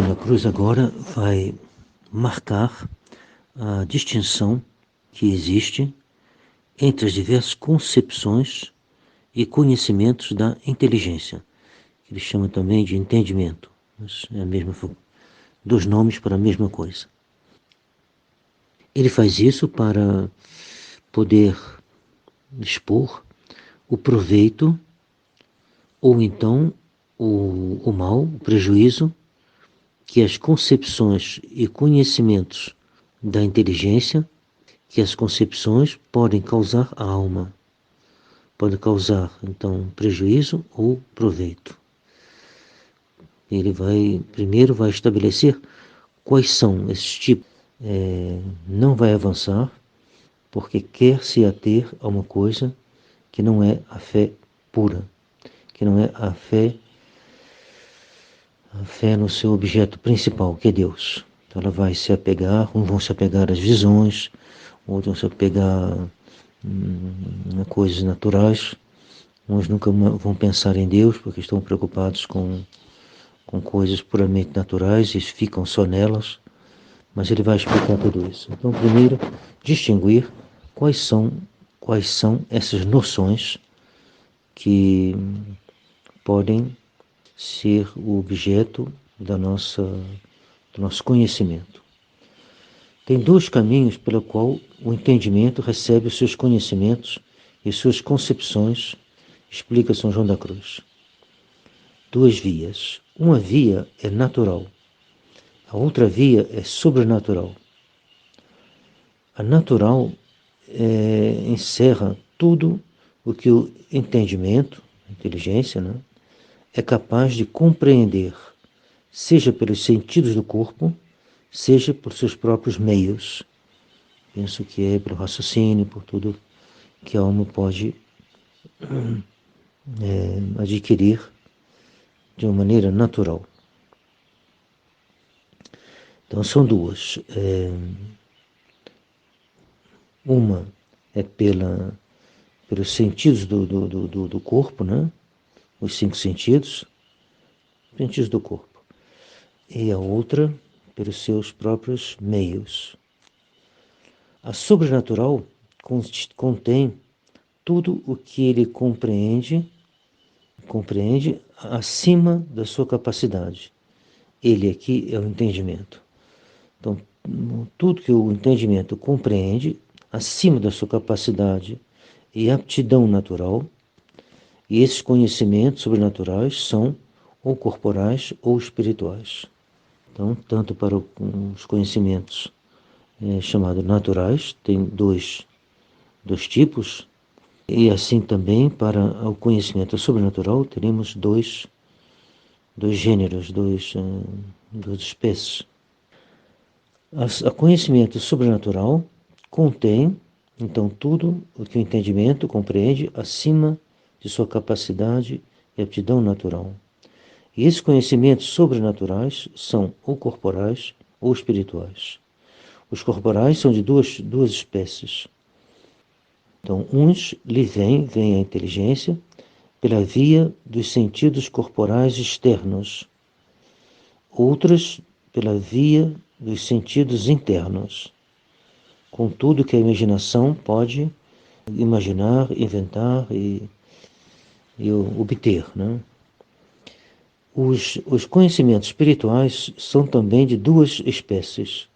João da Cruz agora vai marcar a distinção que existe entre as diversas concepções e conhecimentos da inteligência, que ele chama também de entendimento, mas é a mesma, dois nomes para a mesma coisa. Ele faz isso para poder expor o proveito ou então o mal, o prejuízo que as concepções e conhecimentos da inteligência, que as concepções podem causar à alma. Pode causar, então, prejuízo ou proveito. Ele primeiro vai estabelecer quais são esses tipos. Não vai avançar, porque quer se ater a uma coisa que não é a fé pura, que não é a fé no seu objeto principal, que é Deus. Então ela vai se apegar, uns vão se apegar às visões, outros vão se apegar a coisas naturais, uns nunca vão pensar em Deus porque estão preocupados com coisas puramente naturais e ficam só nelas, mas ele vai explicar tudo isso. Então, primeiro, distinguir quais são essas noções que podem ser o objeto do nosso conhecimento. Tem dois caminhos pelo qual o entendimento recebe os seus conhecimentos e suas concepções, explica São João da Cruz. Duas vias. Uma via é natural, a outra via é sobrenatural. A natural encerra tudo o que o entendimento, a inteligência, né, é capaz de compreender, seja pelos sentidos do corpo, seja por seus próprios meios. Penso que é pelo raciocínio, por tudo que a alma pode adquirir de uma maneira natural. Então são duas. Uma é pelos sentidos do corpo, né? Os 5 sentidos do corpo. E a outra pelos seus próprios meios. A sobrenatural contém tudo o que ele compreende acima da sua capacidade. Ele aqui é o entendimento. Então, tudo que o entendimento compreende acima da sua capacidade e aptidão natural, e esses conhecimentos sobrenaturais são ou corporais ou espirituais. Então, tanto para os conhecimentos chamados naturais, tem dois tipos, e assim também para o conhecimento sobrenatural teremos dois gêneros, duas espécies. O conhecimento sobrenatural contém, então, tudo o que o entendimento compreende acima de sua capacidade e aptidão natural. E esses conhecimentos sobrenaturais são ou corporais ou espirituais. Os corporais são de duas espécies. Então, uns lhe vem a inteligência pela via dos sentidos corporais externos, outras pela via dos sentidos internos, com tudo que a imaginação pode imaginar, inventar e obter, né? Os conhecimentos espirituais são também de duas espécies.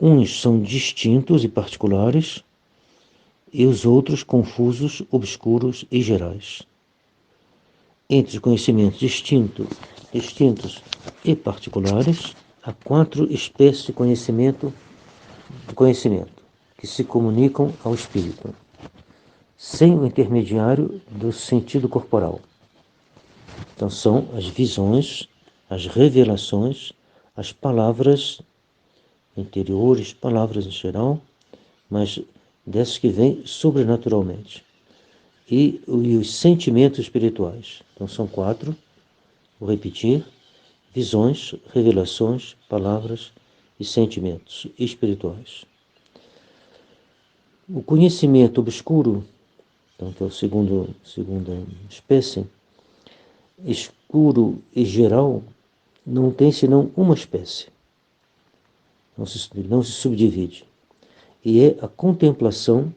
Uns são distintos e particulares, e os outros confusos, obscuros e gerais. Entre os conhecimentos distintos e particulares, há 4 espécies de conhecimento que se comunicam ao espírito, sem o intermediário do sentido corporal. Então são as visões, as revelações, as palavras interiores, palavras em geral, mas dessas que vêm sobrenaturalmente. E os sentimentos espirituais. Então são 4, vou repetir: visões, revelações, palavras e sentimentos espirituais. O conhecimento obscuro, então, que é a segunda espécie, escuro e geral, não tem senão uma espécie, não se subdivide, e é a contemplação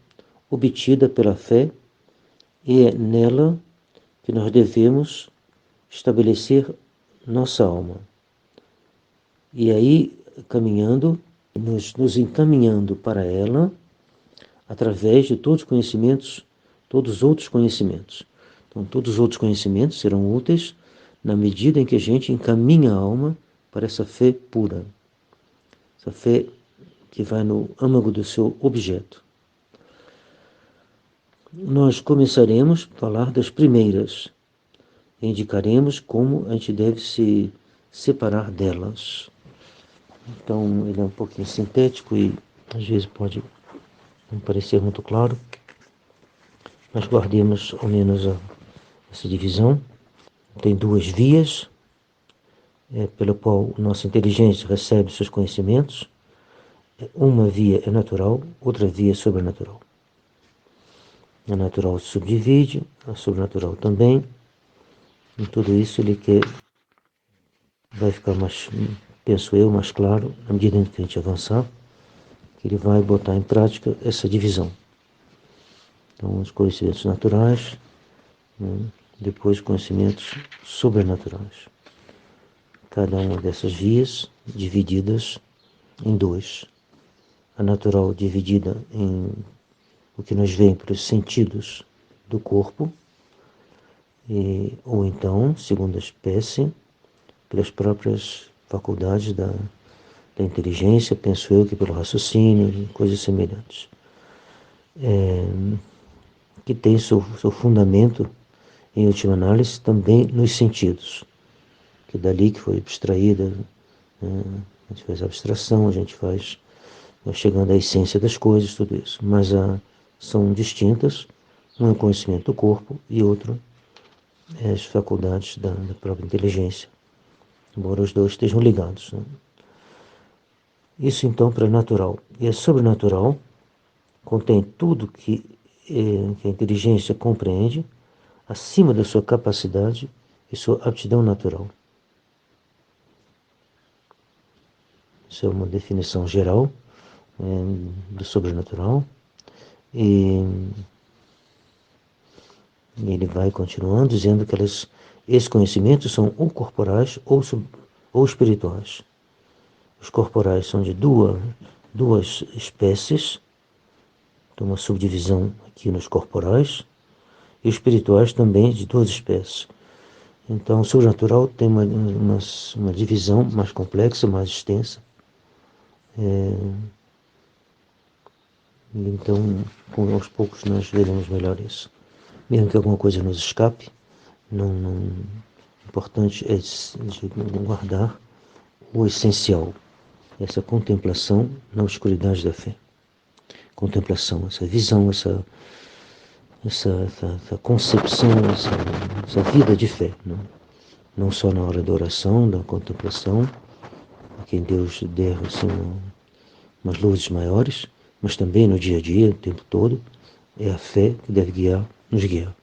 obtida pela fé, e é nela que nós devemos estabelecer nossa alma. E aí, caminhando, nos encaminhando para ela, através de todos os outros conhecimentos. Então, todos os outros conhecimentos serão úteis na medida em que a gente encaminha a alma para essa fé pura, essa fé que vai no âmago do seu objeto. Nós começaremos a falar das primeiras, e indicaremos como a gente deve se separar delas. Então, ele é um pouquinho sintético e às vezes pode não parecer muito claro, mas guardemos ao menos essa divisão. Tem duas vias pela qual nossa inteligência recebe seus conhecimentos. Uma via é natural, outra via é sobrenatural. A natural se subdivide, a sobrenatural também. E tudo isso vai ficar mais, penso eu, mais claro à medida em que a gente avançar, que ele vai botar em prática essa divisão. Então, os conhecimentos naturais, né? Depois conhecimentos sobrenaturais. Cada uma dessas vias divididas em dois. A natural dividida em o que nos vem pelos sentidos do corpo, ou então, segundo a espécie, pelas próprias faculdades da inteligência, penso eu que pelo raciocínio e coisas semelhantes. Que tem seu fundamento, em última análise, também nos sentidos, que dali que foi abstraída, né? A gente faz a abstração, a gente vai chegando à essência das coisas, tudo isso. Mas são distintas, um é o conhecimento do corpo e outro é as faculdades da própria inteligência, embora os dois estejam ligados, né? Isso então para natural. E a sobrenatural contém tudo que a inteligência compreende acima da sua capacidade e sua aptidão natural. Isso é uma definição geral do sobrenatural. E ele vai continuando dizendo que esses conhecimentos são ou corporais ou espirituais. Os corporais são de duas espécies, tem uma subdivisão aqui nos corporais, e os espirituais também de duas espécies. Então, o sobrenatural tem uma divisão mais complexa, mais extensa. Então, aos poucos, nós veremos melhor isso. Mesmo que alguma coisa nos escape, o importante é de guardar o essencial, essa contemplação na oscuridade da fé. Contemplação, essa visão, essa concepção, essa vida de fé. Não só na hora da oração, da contemplação, a quem Deus der assim, umas luzes maiores, mas também no dia a dia, o tempo todo, é a fé que deve nos guiar.